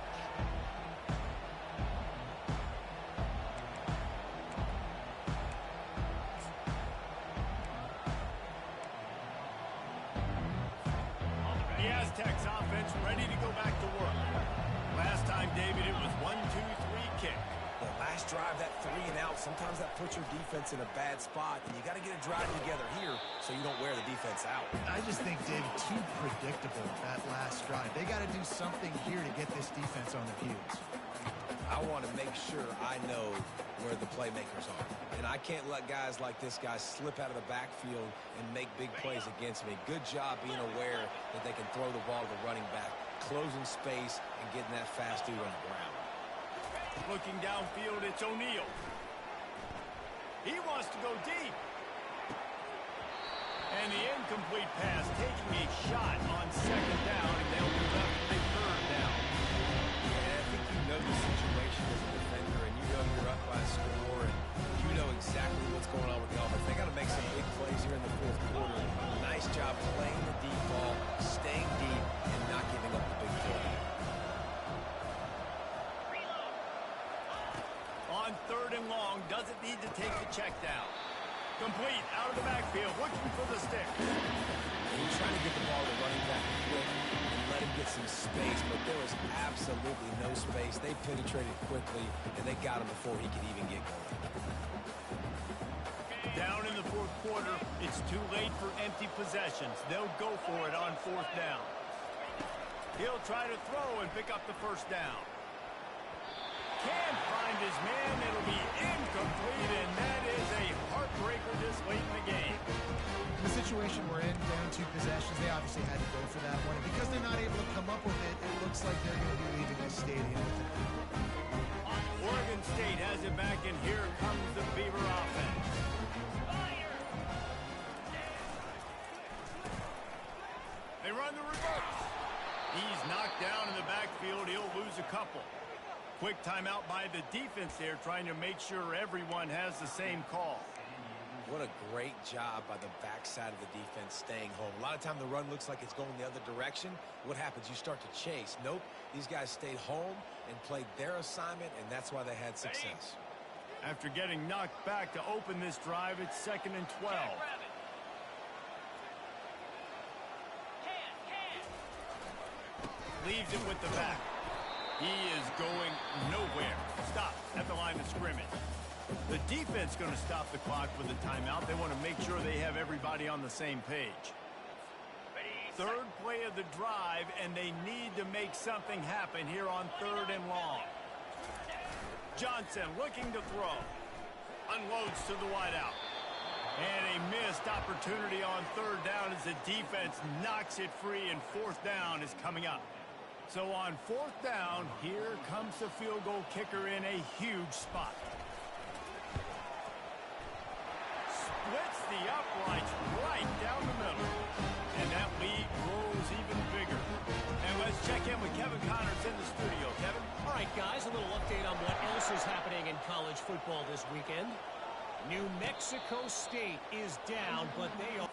The Aztecs offense ready to go back to work. Last time, David, it was 1-2-3 kick. The last drive, that 3 and out, sometimes that puts your defense in a bad spot, and you got to get a drive together here so you don't wear the defense out. I just think, David, too predictable that last drive. They got to do something here to get this defense on their heels. I want to make sure I know where the playmakers are. And I can't let guys like this guy slip out of the backfield and make big plays against me. Good job being aware that they can throw the ball to the running back, closing space, and getting that fast dude on the ground. Looking downfield, it's O'Neal. He wants to go deep. And the incomplete pass taking a shot on 2nd down, and they'll be left with a 3rd down. And I think you know the situation as a defender, and you know you're up by a score, and you know exactly what's going on with the offense. They got to make some big plays here in the 4th quarter. Nice job playing the deep ball, staying deep, and not giving up the big play. On 3rd and long, doesn't need to take the check down. Complete, out of the backfield, looking for the stick. He's trying to get the ball to running back quick and let him get some space, but there was absolutely no space. They penetrated quickly, and they got him before he could even get going. Down in the 4th quarter, it's too late for empty possessions. They'll go for it on 4th down. He'll try to throw and pick up the 1st down. Can't find his man. It'll be incomplete, and that is a heartbreaker this late stadium with it. Oregon State has it back, and here comes the Beaver offense. They run the reverse. He's knocked down in the backfield. He'll lose a couple. Quick timeout by the defense there, trying to make sure everyone has the same call. What a great job by the backside of the defense staying home. A lot of time the run looks like it's going the other direction. What happens? You start to chase. Nope. These guys stayed home and played their assignment, and that's why they had success. After getting knocked back to open this drive, it's 2nd and 12. Leaves it with the back. He is going nowhere. Stop at the line of scrimmage. The defense going to stop the clock with a timeout. They want to make sure they have everybody on the same page. Third play of the drive, and they need to make something happen here on 3rd and long. Johnson looking to throw. Unloads to the wideout. And a missed opportunity on 3rd down as the defense knocks it free, and 4th down is coming up. So on 4th down, here comes the field goal kicker in a huge spot. Splits the uprights right down the middle. And that lead grows even bigger. And let's check in with Kevin Connors in the studio. Kevin? All right, guys, a little update on what else is happening in college football this weekend. New Mexico State is down, but they are...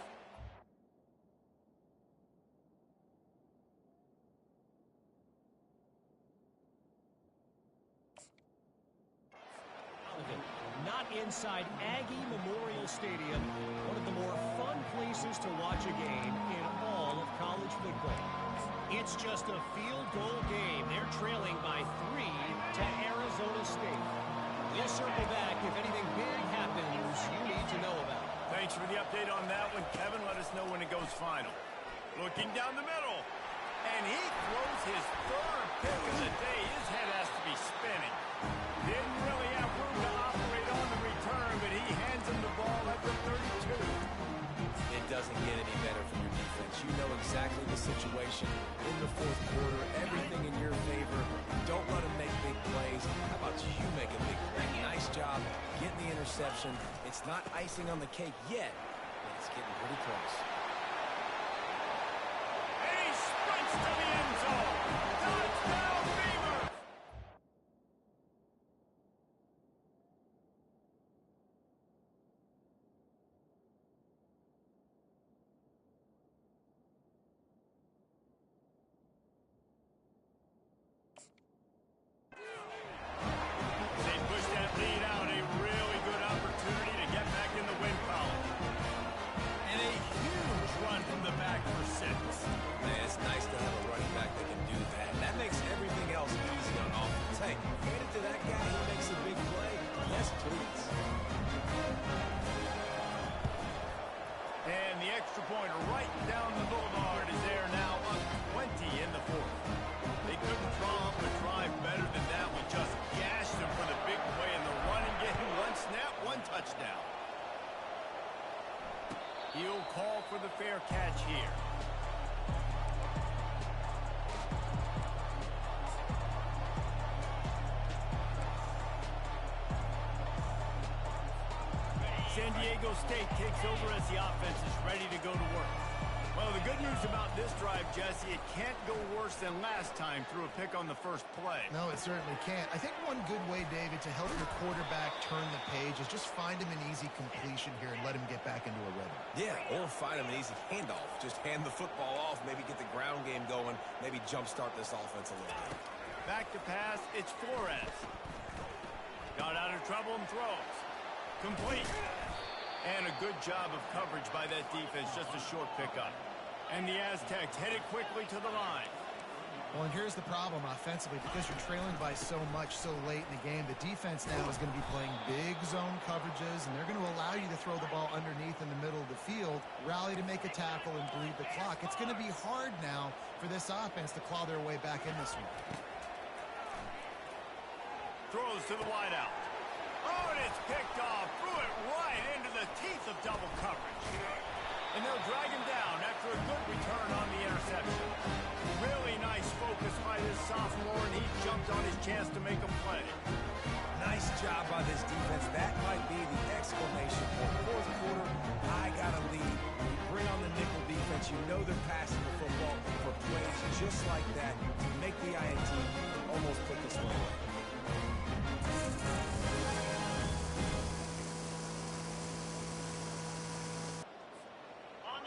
Not inside Aggie Memorial Stadium, one of the more fun places to watch a game in all of college football. It's just a field goal game. They're trailing by 3 to Arizona State. We'll circle back if anything big happens you need to know about. Thanks for the update on that one, Kevin. Let us know when it goes final. Looking down the middle. And he throws his 3rd pick of the day. His head has to be spinning. Didn't really have room to operate on the return, but he hands him the ball at the 32. It doesn't get any better for your defense. You know exactly the situation in the 4th quarter. Everything in your favor. Don't let them make big plays. How about you make a big play? Nice job getting the interception. It's not icing on the cake yet, but it's getting pretty close. And he sprints to the end zone. Touchdown, Beaver! They push that lead out. A really good opportunity to get back in the win column. And a huge run from the back for 6. Man, it's nice to have a running back that can do that. That makes everything else easy on offense. Hey, hand it to that guy. He makes a big play. Yes, please. And the extra point right down the boulevard is there now, up 20 in the 4th. They couldn't draw up a drive better than that one. Just gashed them for the big play in the running game. 1 snap, 1 touchdown. He'll call for the fair catch here. San Diego State takes over as the offense is ready to go to work. Well, the good news about this drive, Jesse, it can't go worse than last time through a pick on the first play. No, it certainly can't. I think one good way, David, to help your quarterback turn the page is just find him an easy completion here and let him get back into a rhythm. Yeah, or find him an easy handoff. Just hand the football off, maybe get the ground game going, maybe jumpstart this offense a little bit. Back to pass, it's Flores. Got out of trouble and throws. Complete. And a good job of coverage by that defense, just a short pickup. And the Aztecs headed quickly to the line. Well, and here's the problem offensively. Because you're trailing by so much so late in the game, the defense now is going to be playing big zone coverages, and they're going to allow you to throw the ball underneath in the middle of the field, rally to make a tackle, and bleed the clock. It's going to be hard now for this offense to claw their way back in this one. Throws to the wideout. Oh, and it's picked off. Threw it right into the teeth of double coverage. And they'll drag him down after a good return on the interception. interception. Really nice focus by this sophomore, and he jumped on his chance to make a play. Nice job by this defense. That might be the exclamation point. Fourth quarter, I got a lead. You bring on the nickel defense. You know they're passing the football for plays just like that. You make the INT, almost put this one away.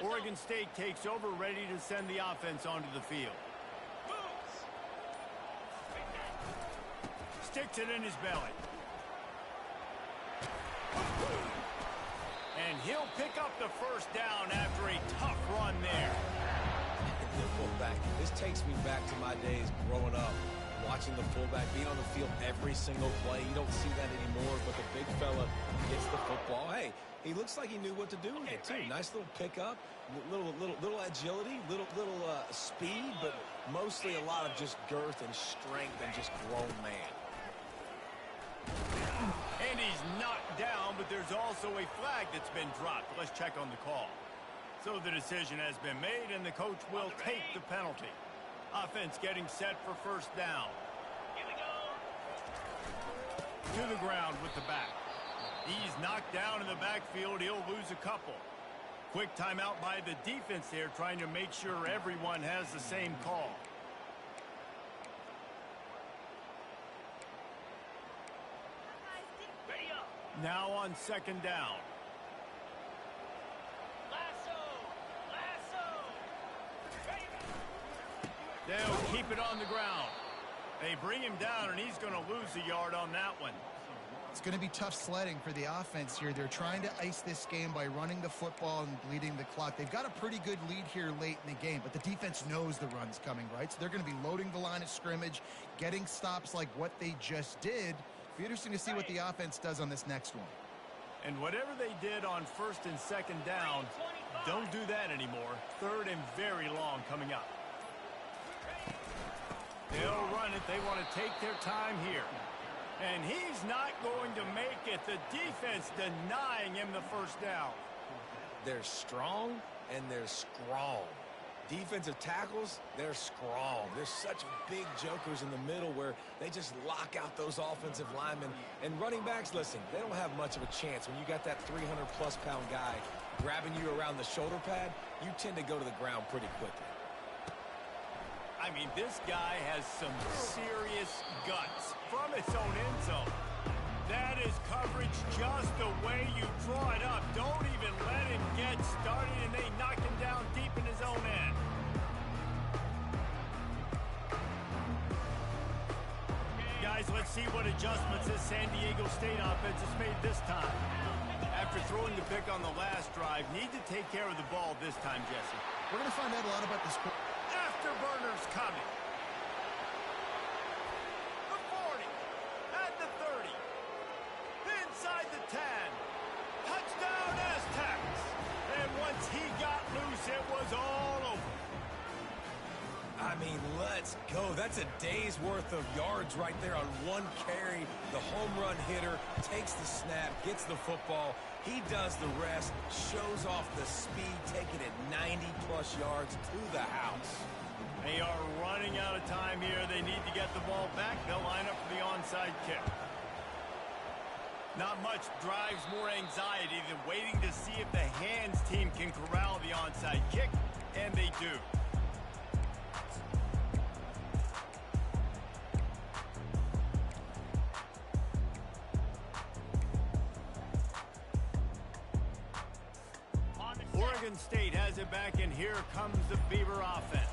Oregon State takes over, ready to send the offense onto the field. Sticks it in his belly. And he'll pick up the first down after a tough run there. The fullback. This takes me back to my days growing up, watching the fullback be on the field every single play. You don't see that anymore, but the big fella gets the football. Hey, he looks like he knew what to do with it, too. Nice little pickup, little agility, little speed, but mostly a lot of just girth and strength and just grown man. And he's knocked down, but there's also a flag that's been dropped. Let's check on the call. So the decision has been made, and the coach will take the penalty. Offense getting set for first down. Here we go. To the ground with the back. He's knocked down in the backfield. He'll lose a couple. Quick timeout by the defense there, trying to make sure everyone has the same call. Ready up. Now on second down. Lasso. Ready. They'll keep it on the ground. They bring him down, and he's going to lose a yard on that one. It's going to be tough sledding for the offense here. They're trying to ice this game by running the football and bleeding the clock. They've got a pretty good lead here late in the game, but the defense knows the run's coming, right? So they're going to be loading the line of scrimmage, getting stops like what they just did. It'll be interesting to see what the offense does on this next one. And whatever they did on first and second down, don't do that anymore. Third and very long coming up. They'll run it. They want to take their time here. And he's not going to make it. The defense denying him the first down. They're strong and they're strong. Defensive tackles, they're strong. They're such big jokers in the middle where they just lock out those offensive linemen. And running backs, listen, they don't have much of a chance. When you got that 300-plus pound guy grabbing you around the shoulder pad, you tend to go to the ground pretty quickly. I mean, this guy has some serious guts from its own end zone. That is coverage just the way you draw it up. Don't even let him get started, and they knock him down deep in his own end. Guys, let's see what adjustments this San Diego State offense has made this time. After throwing the pick on the last drive, need to take care of the ball this time, Jesse. We're going to find out a lot about this. Afterburners coming. The 40. At the 30. Inside the 10. Touchdown Aztecs. And once he got loose, it was all over. I mean, let's go. That's a day's worth of yards right there on one carry. The home run hitter takes the snap, gets the football. He does the rest, shows off the speed, taking it 90-plus yards to the house. They are running out of time here. They need to get the ball back. They'll line up for the onside kick. Not much drives more anxiety than waiting to see if the hands team can corral the onside kick, and they do. Oregon State has it back, and here comes the Beaver offense.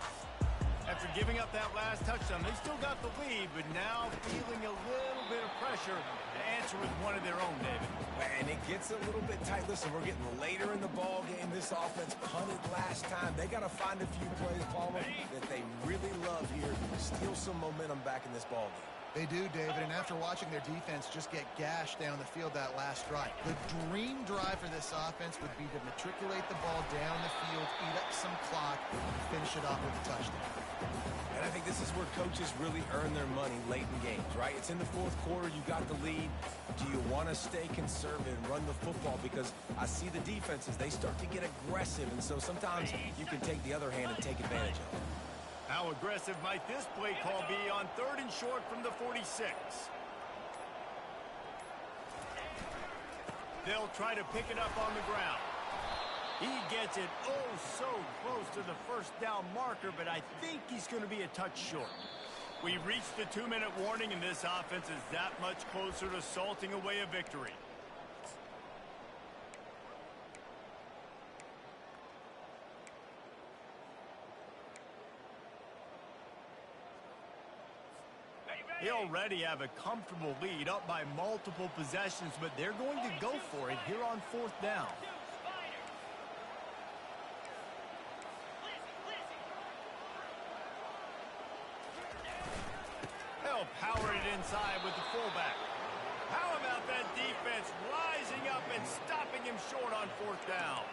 After giving up that last touchdown, they still got the lead, but now feeling a little bit of pressure to answer with one of their own, David. And it gets a little bit tight. Listen, we're getting later in the ball game. This offense punted last time. They got to find a few plays, Palmer, that they really love here. Steal some momentum back in this ball game. They do, David, and after watching their defense just get gashed down the field that last drive, the dream drive for this offense would be to matriculate the ball down the field, eat up some clock, and finish it off with a touchdown. And I think this is where coaches really earn their money late in games, right? It's in the fourth quarter. You got the lead. Do you want to stay conservative and run the football? Because I see the defenses, they start to get aggressive, and so sometimes you can take the other hand and take advantage of it. How aggressive might this play call be on 3rd and short from the 46? They'll try to pick it up on the ground. He gets it so close to the first down marker, but I think he's going to be a touch short. We reached the 2-minute warning, and this offense is that much closer to salting away a victory. They already have a comfortable lead up by multiple possessions, but they're going to go for it here on 4th down. They'll power it inside with the fullback. How about that defense rising up and stopping him short on 4th down?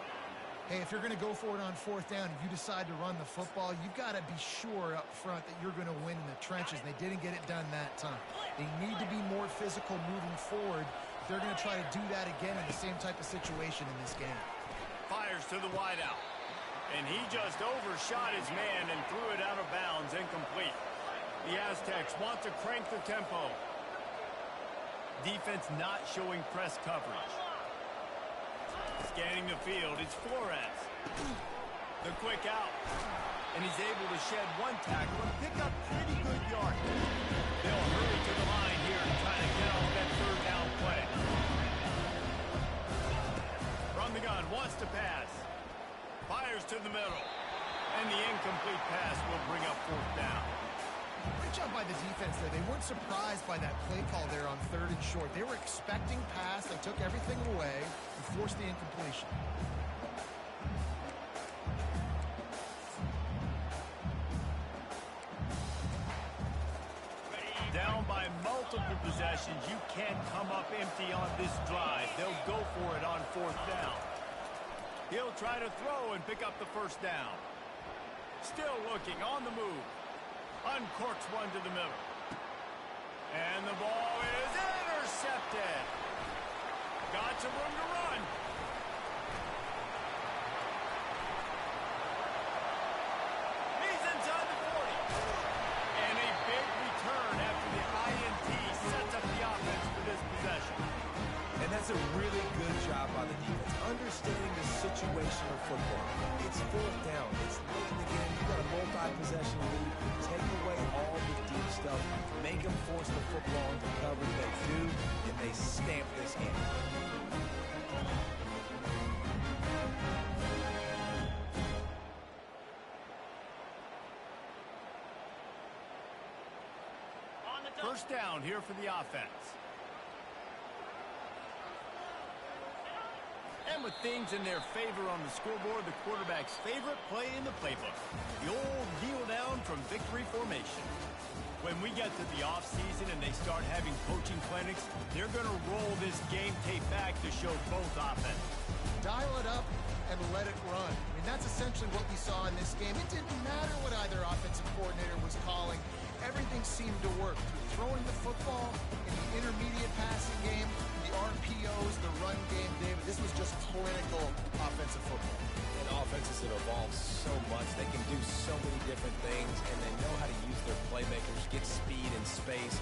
Hey, if you're going to go for it on 4th down and you decide to run the football, you've got to be sure up front that you're going to win in the trenches. They didn't get it done that time. They need to be more physical moving forward. They're going to try to do that again in the same type of situation in this game. Fires to the wideout. And he just overshot his man and threw it out of bounds, incomplete. The Aztecs want to crank the tempo. Defense not showing press coverage. Scanning the field, it's Flores. The quick out. And he's able to shed one tackle and pick up pretty good yards. They'll hurry to the line here and try to get off that 3rd down play. From the gun, wants to pass. Fires to the middle. And the incomplete pass will bring up 4th down. Great job by the defense there. They weren't surprised by that play call there on 3rd and short. They were expecting pass. They took everything away and forced the incompletion. Down by multiple possessions. You can't come up empty on this drive. They'll go for it on 4th down. He'll try to throw and pick up the 1st down. Still looking on the move. Uncorks one to the middle. And the ball is intercepted. Got some room to run. He's inside the 40. And a big return after the INT sets up the offense for this possession. And that's a really good job by the defense, understanding the situation of football. It's 4th down. It's late in the game. You got a multi-possession lead. Take away all the deep stuff. Make them force the football into coverage. They do, and they stamp this game. First down here for the offense. And with things in their favor on the scoreboard, the quarterback's favorite play in the playbook. The old kneel down from victory formation. When we get to the offseason and they start having coaching clinics, they're going to roll this game tape back to show both offenses. Dial it up and let it run. I mean, that's essentially what we saw in this game. It didn't matter what either offensive coordinator was calling. Everything seemed to work. Through throwing the football, in the intermediate passing game, the RPOs, the run game, David. This was just clinical offensive football. And offenses that evolve so much. They can do so many different things, and they know how to use their playmakers, get speed and space.